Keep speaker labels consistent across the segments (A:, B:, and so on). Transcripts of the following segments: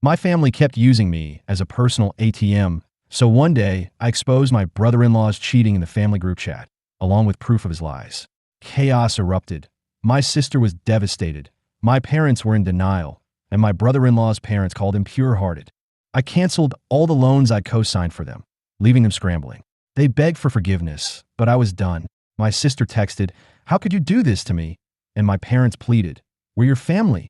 A: My family kept using me as a personal ATM, so one day I exposed my brother-in-law's cheating in the family group chat, along with proof of his lies. Chaos erupted. My sister was devastated. My parents were in denial, and my brother-in-law's parents called him pure-hearted. I canceled all the loans I co-signed for them, leaving them scrambling. They begged for forgiveness, but I was done. My sister texted, "How could you do this to me?" And my parents pleaded, "We're your family."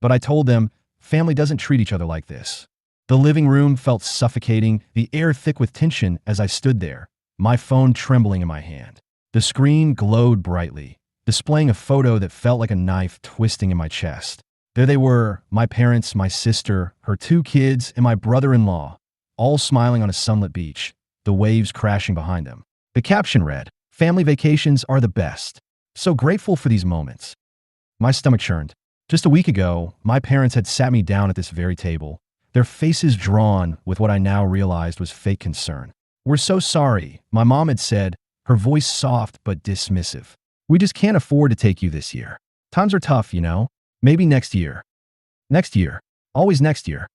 A: But I told them, family doesn't treat each other like this. The living room felt suffocating, the air thick with tension as I stood there, my phone trembling in my hand. The screen glowed brightly, displaying a photo that felt like a knife twisting in my chest. There they were, my parents, my sister, her 2 kids, and my brother-in-law, all smiling on a sunlit beach, the waves crashing behind them. The caption read, "Family vacations are the best. So grateful for these moments." My stomach churned. Just a week ago, my parents had sat me down at this very table, their faces drawn with what I now realized was fake concern. "We're so sorry," my mom had said, her voice soft but dismissive. "We just can't afford to take you this year. Times are tough, you know. Maybe next year." Next year. Always next year.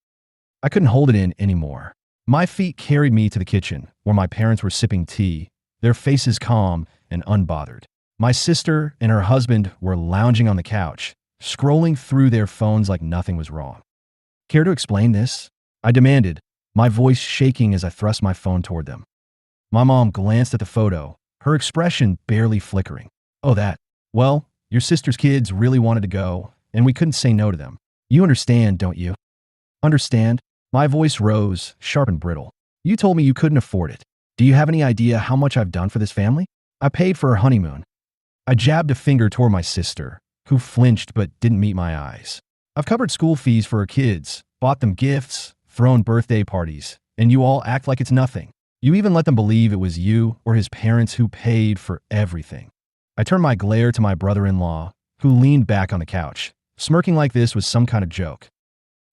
A: I couldn't hold it in anymore. My feet carried me to the kitchen, where my parents were sipping tea, their faces calm and unbothered. My sister and her husband were lounging on the couch, scrolling through their phones like nothing was wrong. "Care to explain this?" I demanded, my voice shaking as I thrust my phone toward them. My mom glanced at the photo, her expression barely flickering. "Oh, that. Well, your sister's kids really wanted to go, and we couldn't say no to them. You understand, don't you?" "Understand?" My voice rose, sharp and brittle. "You told me you couldn't afford it. Do you have any idea how much I've done for this family? I paid for her honeymoon." I jabbed a finger toward my sister, who flinched but didn't meet my eyes. "I've covered school fees for her kids, bought them gifts, thrown birthday parties, and you all act like it's nothing. You even let them believe it was you or his parents who paid for everything." I turned my glare to my brother-in-law, who leaned back on the couch, smirking like this was some kind of joke.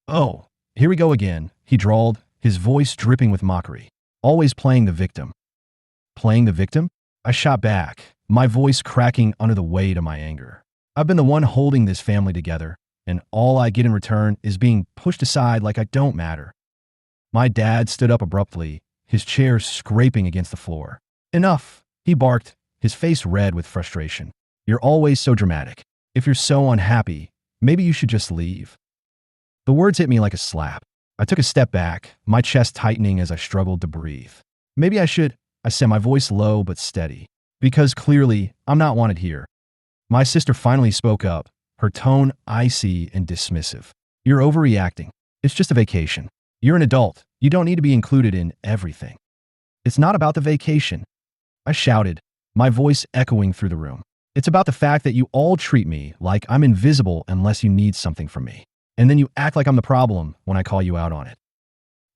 A: "Oh, here we go again," he drawled, his voice dripping with mockery. "Always playing the victim." "Playing the victim?" I shot back, my voice cracking under the weight of my anger. "I've been the one holding this family together, and all I get in return is being pushed aside like I don't matter." My dad stood up abruptly, his chair scraping against the floor. "Enough," he barked, his face red with frustration. "You're always so dramatic. If you're so unhappy, maybe you should just leave." The words hit me like a slap. I took a step back, my chest tightening as I struggled to breathe. "Maybe I should," I said, my voice low but steady, "because clearly I'm not wanted here." My sister finally spoke up, her tone icy and dismissive. "You're overreacting. It's just a vacation. You're an adult. You don't need to be included in everything." "It's not about the vacation," I shouted, my voice echoing through the room. "It's about the fact that you all treat me like I'm invisible unless you need something from me. And then you act like I'm the problem when I call you out on it."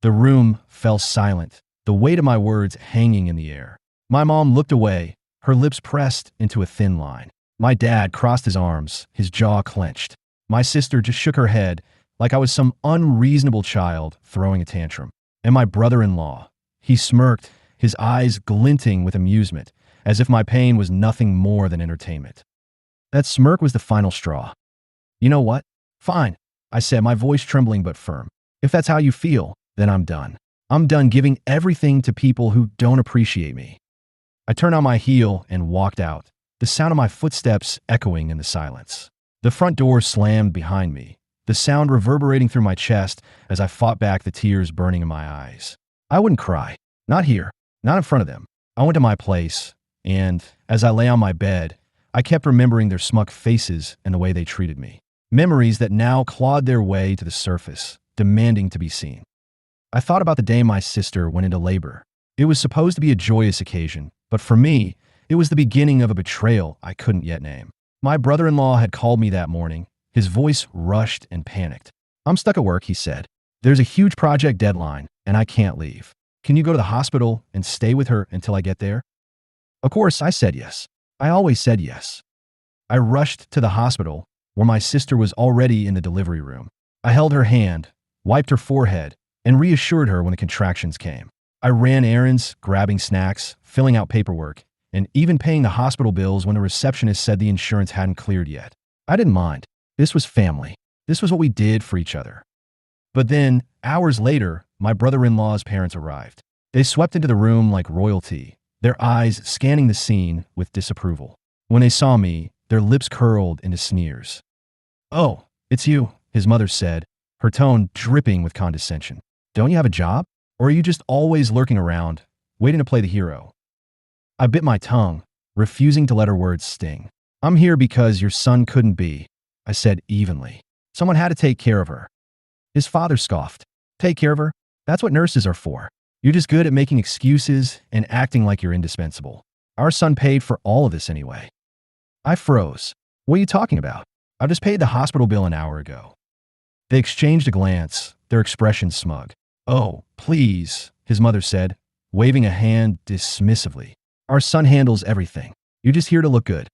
A: The room fell silent, the weight of my words hanging in the air. My mom looked away, her lips pressed into a thin line. My dad crossed his arms, his jaw clenched. My sister just shook her head like I was some unreasonable child throwing a tantrum. And my brother-in-law, he smirked, his eyes glinting with amusement, as if my pain was nothing more than entertainment. That smirk was the final straw. "You know what? Fine," I said, my voice trembling but firm. "If that's how you feel, then I'm done. I'm done giving everything to people who don't appreciate me." I turned on my heel and walked out, the sound of my footsteps echoing in the silence. The front door slammed behind me, the sound reverberating through my chest as I fought back the tears burning in my eyes. I wouldn't cry. Not here. Not in front of them. I went to my place, and as I lay on my bed, I kept remembering their smug faces and the way they treated me. Memories that now clawed their way to the surface, demanding to be seen. I thought about the day my sister went into labor. It was supposed to be a joyous occasion, but for me, it was the beginning of a betrayal I couldn't yet name. My brother-in-law had called me that morning, his voice rushed and panicked. "I'm stuck at work," he said. "There's a huge project deadline, and I can't leave. Can you go to the hospital and stay with her until I get there?" Of course, I said yes. I always said yes. I rushed to the hospital, where my sister was already in the delivery room. I held her hand, wiped her forehead, and reassured her when the contractions came. I ran errands, grabbing snacks, filling out paperwork, and even paying the hospital bills when the receptionist said the insurance hadn't cleared yet. I didn't mind. This was family. This was what we did for each other. But then, hours later, my brother-in-law's parents arrived. They swept into the room like royalty, their eyes scanning the scene with disapproval. When they saw me, their lips curled into sneers. "Oh, it's you," his mother said, her tone dripping with condescension. "Don't you have a job? Or are you just always lurking around, waiting to play the hero?" I bit my tongue, refusing to let her words sting. "I'm here because your son couldn't be," I said evenly. "Someone had to take care of her." His father scoffed. "Take care of her? That's what nurses are for. You're just good at making excuses and acting like you're indispensable. Our son paid for all of this anyway." I froze. "What are you talking about? I just paid the hospital bill an hour ago." They exchanged a glance, their expressions smug. "Oh, please," his mother said, waving a hand dismissively. "Our son handles everything. You're just here to look good."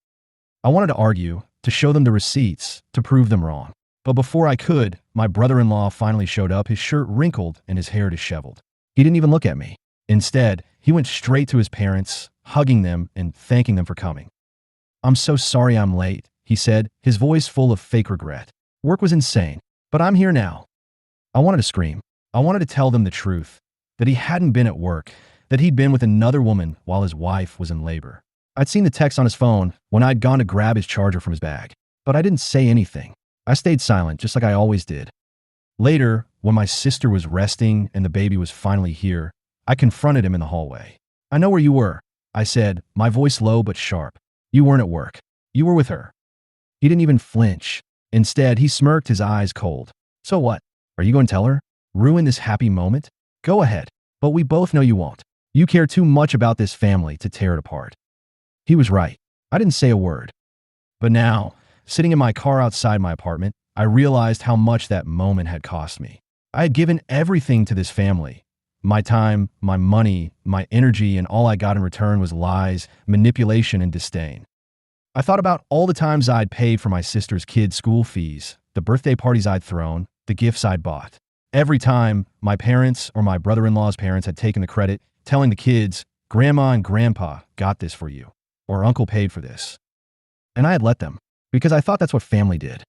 A: I wanted to argue, to show them the receipts, to prove them wrong. But before I could, my brother-in-law finally showed up, his shirt wrinkled and his hair disheveled. He didn't even look at me. Instead, he went straight to his parents, hugging them and thanking them for coming. "I'm so sorry I'm late," he said, his voice full of fake regret. "Work was insane, but I'm here now." I wanted to scream. I wanted to tell them the truth, that he hadn't been at work, that he'd been with another woman while his wife was in labor. I'd seen the text on his phone when I'd gone to grab his charger from his bag, but I didn't say anything. I stayed silent, just like I always did. Later, when my sister was resting and the baby was finally here, I confronted him in the hallway. "I know where you were," I said, my voice low but sharp. "You weren't at work. You were with her." He didn't even flinch. Instead, he smirked, his eyes cold. "So what? Are you going to tell her? Ruin this happy moment? Go ahead. But we both know you won't. You care too much about this family to tear it apart." He was right. I didn't say a word. But now, sitting in my car outside my apartment, I realized how much that moment had cost me. I had given everything to this family. My time, my money, my energy, and all I got in return was lies, manipulation, and disdain. I thought about all the times I'd paid for my sister's kids' school fees, the birthday parties I'd thrown, the gifts I'd bought. Every time, my parents or my brother-in-law's parents had taken the credit, telling the kids, "Grandma and Grandpa got this for you," or "Uncle paid for this." And I had let them, because I thought that's what family did.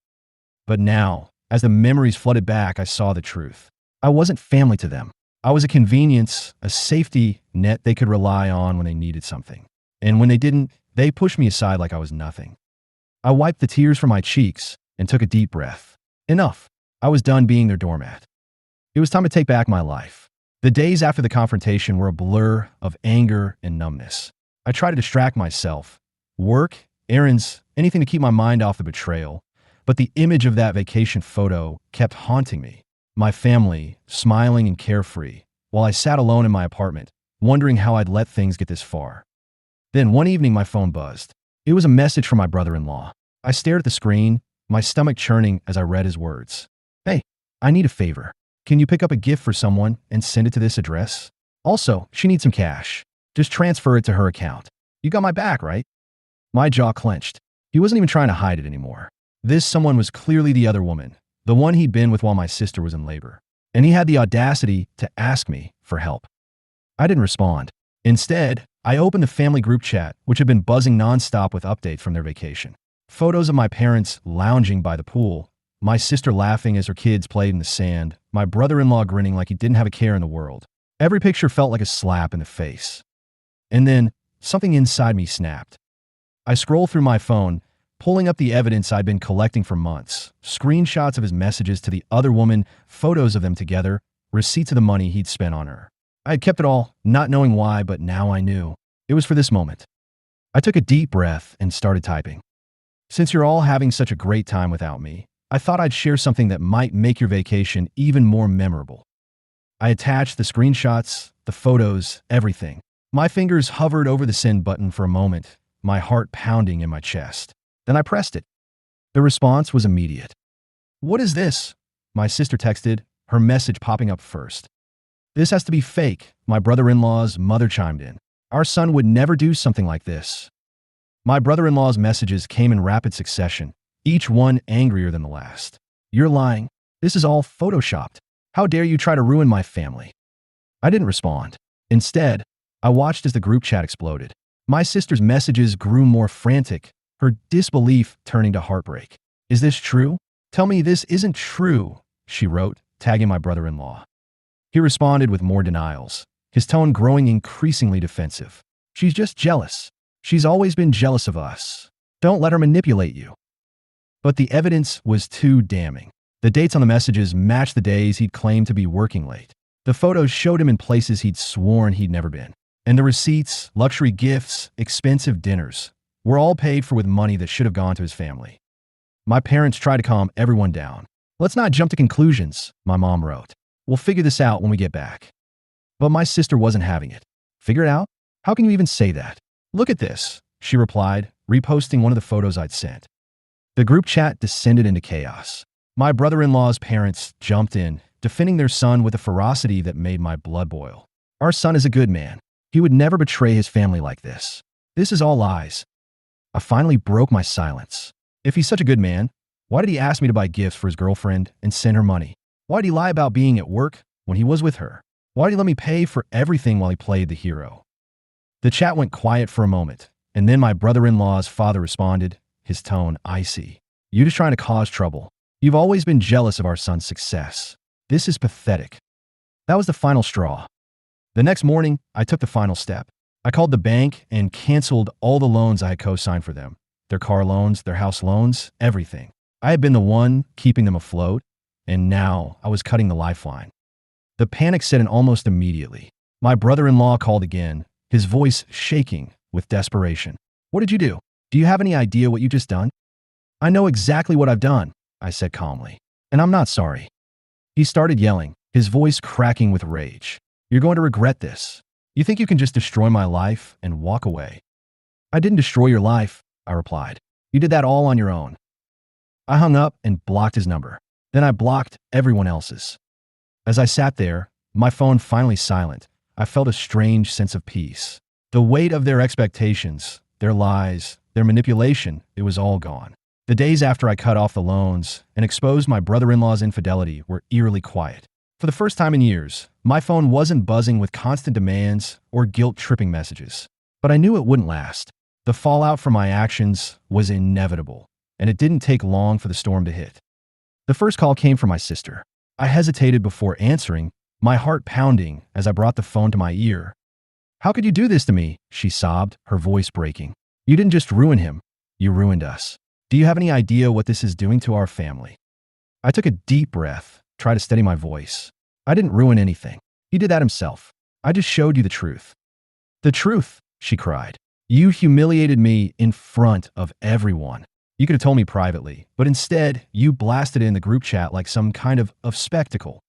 A: But now, as the memories flooded back, I saw the truth. I wasn't family to them. I was a convenience, a safety net they could rely on when they needed something. And when they didn't, they pushed me aside like I was nothing. I wiped the tears from my cheeks and took a deep breath. Enough. I was done being their doormat. It was time to take back my life. The days after the confrontation were a blur of anger and numbness. I tried to distract myself. Work, errands, anything to keep my mind off the betrayal. But the image of that vacation photo kept haunting me. My family, smiling and carefree, while I sat alone in my apartment, wondering how I'd let things get this far. Then one evening my phone buzzed. It was a message from my brother-in-law. I stared at the screen, my stomach churning as I read his words. "Hey, I need a favor. Can you pick up a gift for someone and send it to this address? Also, she needs some cash. Just transfer it to her account. You got my back, right?" My jaw clenched. He wasn't even trying to hide it anymore. This someone was clearly the other woman, the one he'd been with while my sister was in labor. And he had the audacity to ask me for help. I didn't respond. Instead, I opened the family group chat, which had been buzzing nonstop with updates from their vacation. Photos of my parents lounging by the pool, my sister laughing as her kids played in the sand, my brother-in-law grinning like he didn't have a care in the world. Every picture felt like a slap in the face. And then, something inside me snapped. I scrolled through my phone, pulling up the evidence I'd been collecting for months, screenshots of his messages to the other woman, photos of them together, receipts of the money he'd spent on her. I had kept it all, not knowing why, but now I knew. It was for this moment. I took a deep breath and started typing. "Since you're all having such a great time without me, I thought I'd share something that might make your vacation even more memorable." I attached the screenshots, the photos, everything. My fingers hovered over the send button for a moment, my heart pounding in my chest. Then I pressed it. The response was immediate. "What is this?" my sister texted, her message popping up first. "This has to be fake," my brother-in-law's mother chimed in. "Our son would never do something like this." My brother-in-law's messages came in rapid succession, each one angrier than the last. "You're lying. This is all photoshopped. How dare you try to ruin my family?" I didn't respond. Instead, I watched as the group chat exploded. My sister's messages grew more frantic, her disbelief turning to heartbreak. "Is this true? Tell me this isn't true," she wrote, tagging my brother-in-law. He responded with more denials, his tone growing increasingly defensive. She's just jealous. She's always been jealous of us. Don't let her manipulate you. But the evidence was too damning. The dates on the messages matched the days he'd claimed to be working late. The photos showed him in places he'd sworn he'd never been. And the receipts, luxury gifts, expensive dinners were all paid for with money that should have gone to his family. My parents tried to calm everyone down. Let's not jump to conclusions, my mom wrote. We'll figure this out when we get back. But my sister wasn't having it. Figure it out? How can you even say that? Look at this, she replied, reposting one of the photos I'd sent. The group chat descended into chaos. My brother-in-law's parents jumped in, defending their son with a ferocity that made my blood boil. Our son is a good man. He would never betray his family like this. This is all lies. I finally broke my silence. If he's such a good man, why did he ask me to buy gifts for his girlfriend and send her money? Why did he lie about being at work when he was with her? Why did he let me pay for everything while he played the hero? The chat went quiet for a moment, and then my brother-in-law's father responded, his tone icy. You just trying to cause trouble. You've always been jealous of our son's success. This is pathetic. That was the final straw. The next morning, I took the final step. I called the bank and canceled all the loans I had co-signed for them. Their car loans, their house loans, everything. I had been the one keeping them afloat, and now I was cutting the lifeline. The panic set in almost immediately. My brother-in-law called again, his voice shaking with desperation. What did you do? Do you have any idea what you just done? I know exactly what I've done, I said calmly, and I'm not sorry. He started yelling, his voice cracking with rage. You're going to regret this. You think you can just destroy my life and walk away? I didn't destroy your life, I replied. You did that all on your own. I hung up and blocked his number. Then I blocked everyone else's. As I sat there, my phone finally silent, I felt a strange sense of peace. The weight of their expectations, their lies, their manipulation, it was all gone. The days after I cut off the loans and exposed my brother-in-law's infidelity were eerily quiet. For the first time in years, my phone wasn't buzzing with constant demands or guilt-tripping messages. But I knew it wouldn't last. The fallout from my actions was inevitable, and it didn't take long for the storm to hit. The first call came from my sister. I hesitated before answering, my heart pounding as I brought the phone to my ear. How could you do this to me? She sobbed, her voice breaking. You didn't just ruin him, you ruined us. Do you have any idea what this is doing to our family? I took a deep breath, tried to steady my voice. I didn't ruin anything. He did that himself. I just showed you the truth. The truth, she cried. You humiliated me in front of everyone. You could have told me privately, but instead, you blasted it in the group chat like some kind of spectacle.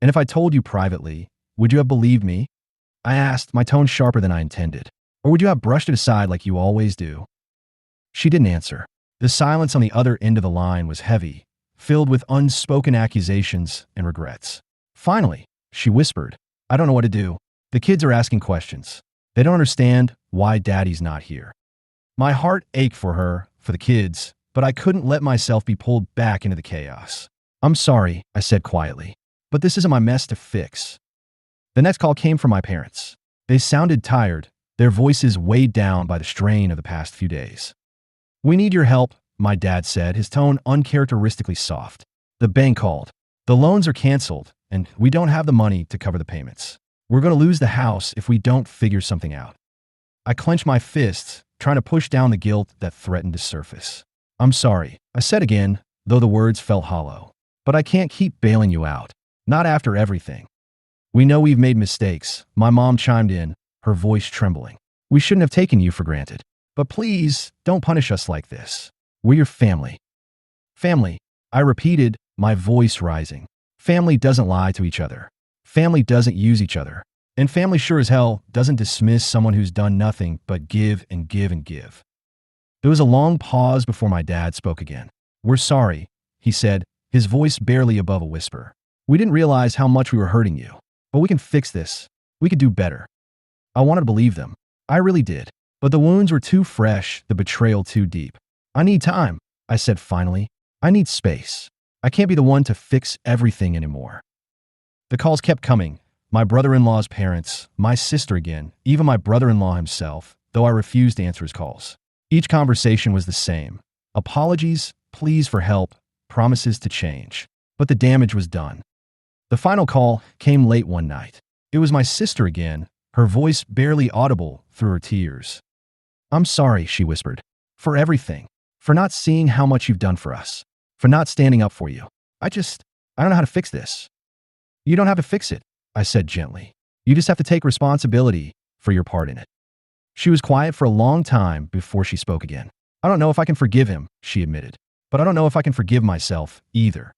A: And if I told you privately, would you have believed me? I asked, my tone sharper than I intended. Or would you have brushed it aside like you always do? She didn't answer. The silence on the other end of the line was heavy, filled with unspoken accusations and regrets. Finally, she whispered, I don't know what to do. The kids are asking questions. They don't understand why Daddy's not here. My heart ached for her, for the kids, but I couldn't let myself be pulled back into the chaos. I'm sorry, I said quietly, but this isn't my mess to fix. The next call came from my parents. They sounded tired, their voices weighed down by the strain of the past few days. We need your help, my dad said, his tone uncharacteristically soft. The bank called. The loans are canceled, and we don't have the money to cover the payments. We're going to lose the house if we don't figure something out. I clenched my fists, trying to push down the guilt that threatened to surface. I'm sorry, I said again, though the words felt hollow. But I can't keep bailing you out. Not after everything. We know we've made mistakes, my mom chimed in, her voice trembling. We shouldn't have taken you for granted. But please, don't punish us like this. We're your family. Family, I repeated, my voice rising. Family doesn't lie to each other. Family doesn't use each other. And family sure as hell doesn't dismiss someone who's done nothing but give and give and give. There was a long pause before my dad spoke again. We're sorry, he said, his voice barely above a whisper. We didn't realize how much we were hurting you. But we can fix this. We could do better. I wanted to believe them. I really did. But the wounds were too fresh, the betrayal too deep. I need time, I said finally. I need space. I can't be the one to fix everything anymore. The calls kept coming. My brother-in-law's parents, my sister again, even my brother-in-law himself, though I refused to answer his calls. Each conversation was the same. Apologies, pleas for help, promises to change. But the damage was done. The final call came late one night. It was my sister again, her voice barely audible through her tears. "I'm sorry," she whispered, "for everything, for not seeing how much you've done for us, for not standing up for you. I don't know how to fix this." "You don't have to fix it," I said gently. "You just have to take responsibility for your part in it." She was quiet for a long time before she spoke again. "I don't know if I can forgive him," she admitted, "but I don't know if I can forgive myself either."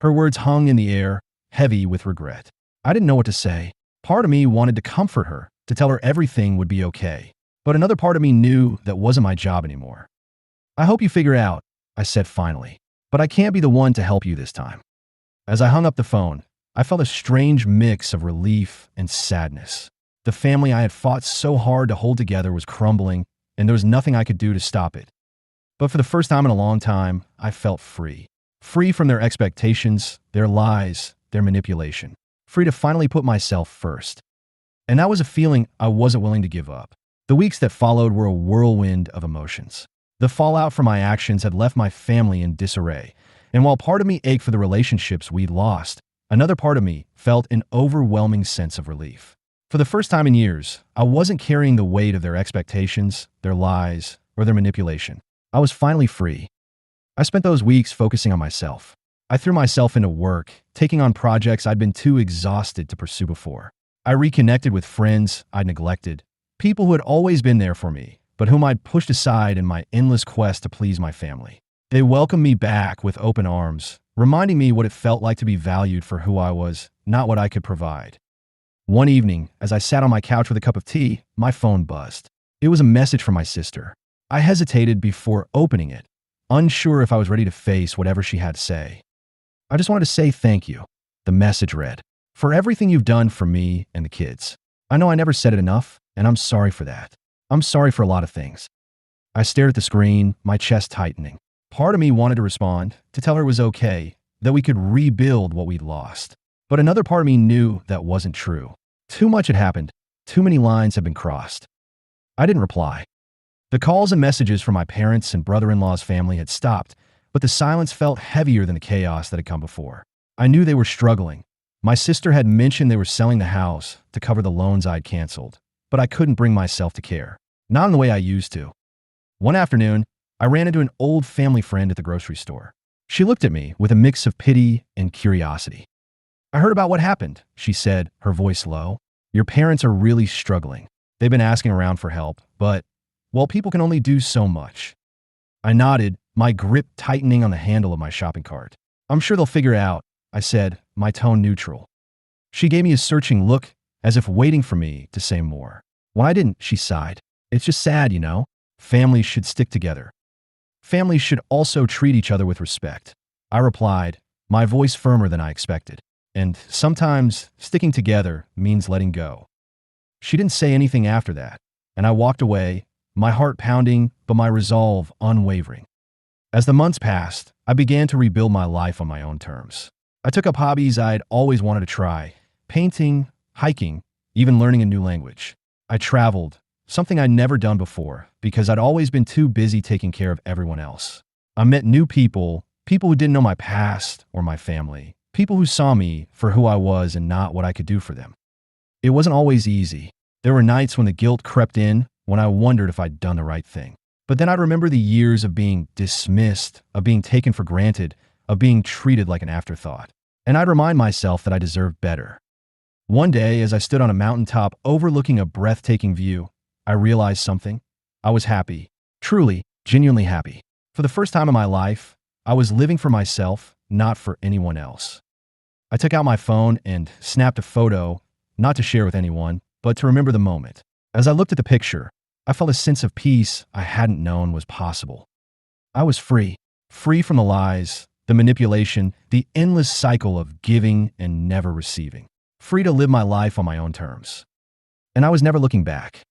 A: Her words hung in the air, heavy with regret. I didn't know what to say. Part of me wanted to comfort her, to tell her everything would be okay. But another part of me knew that wasn't my job anymore. "I hope you figure out," I said finally, "but I can't be the one to help you this time." As I hung up the phone, I felt a strange mix of relief and sadness. The family I had fought so hard to hold together was crumbling, and there was nothing I could do to stop it. But for the first time in a long time, I felt free. Free from their expectations, their lies, their manipulation. Free to finally put myself first. And that was a feeling I wasn't willing to give up. The weeks that followed were a whirlwind of emotions. The fallout from my actions had left my family in disarray, and while part of me ached for the relationships we'd lost, another part of me felt an overwhelming sense of relief. For the first time in years, I wasn't carrying the weight of their expectations, their lies, or their manipulation. I was finally free. I spent those weeks focusing on myself. I threw myself into work, taking on projects I'd been too exhausted to pursue before. I reconnected with friends I'd neglected, people who had always been there for me, but whom I'd pushed aside in my endless quest to please my family. They welcomed me back with open arms, reminding me what it felt like to be valued for who I was, not what I could provide. One evening, as I sat on my couch with a cup of tea, my phone buzzed. It was a message from my sister. I hesitated before opening it, unsure if I was ready to face whatever she had to say. "I just wanted to say thank you," the message read, "for everything you've done for me and the kids. I know I never said it enough, and I'm sorry for that. I'm sorry for a lot of things." I stared at the screen, my chest tightening. Part of me wanted to respond, to tell her it was okay, that we could rebuild what we'd lost. But another part of me knew that wasn't true. Too much had happened. Too many lines had been crossed. I didn't reply. The calls and messages from my parents and brother-in-law's family had stopped, but the silence felt heavier than the chaos that had come before. I knew they were struggling. My sister had mentioned they were selling the house to cover the loans I'd canceled, but I couldn't bring myself to care. Not in the way I used to. One afternoon, I ran into an old family friend at the grocery store. She looked at me with a mix of pity and curiosity. "I heard about what happened," she said, her voice low. "Your parents are really struggling. They've been asking around for help, but, well, people can only do so much." I nodded, my grip tightening on the handle of my shopping cart. "I'm sure they'll figure it out," I said, my tone neutral. She gave me a searching look, as if waiting for me to say more. "Well, I didn't," she sighed. "It's just sad, you know. Families should stick together. Families should also treat each other with respect." I replied, my voice firmer than I expected. "And sometimes sticking together means letting go." She didn't say anything after that, and I walked away, my heart pounding, but my resolve unwavering. As the months passed, I began to rebuild my life on my own terms. I took up hobbies I'd always wanted to try: painting, hiking, even learning a new language. I traveled, something I'd never done before, because I'd always been too busy taking care of everyone else. I met new people, people who didn't know my past or my family, people who saw me for who I was and not what I could do for them. It wasn't always easy. There were nights when the guilt crept in, when I wondered if I'd done the right thing. But then I'd remember the years of being dismissed, of being taken for granted, of being treated like an afterthought. And I'd remind myself that I deserved better. One day, as I stood on a mountaintop overlooking a breathtaking view, I realized something. I was happy. Truly, genuinely happy. For the first time in my life, I was living for myself, not for anyone else. I took out my phone and snapped a photo, not to share with anyone, but to remember the moment. As I looked at the picture, I felt a sense of peace I hadn't known was possible. I was free. Free from the lies, the manipulation, the endless cycle of giving and never receiving. Free to live my life on my own terms. And I was never looking back.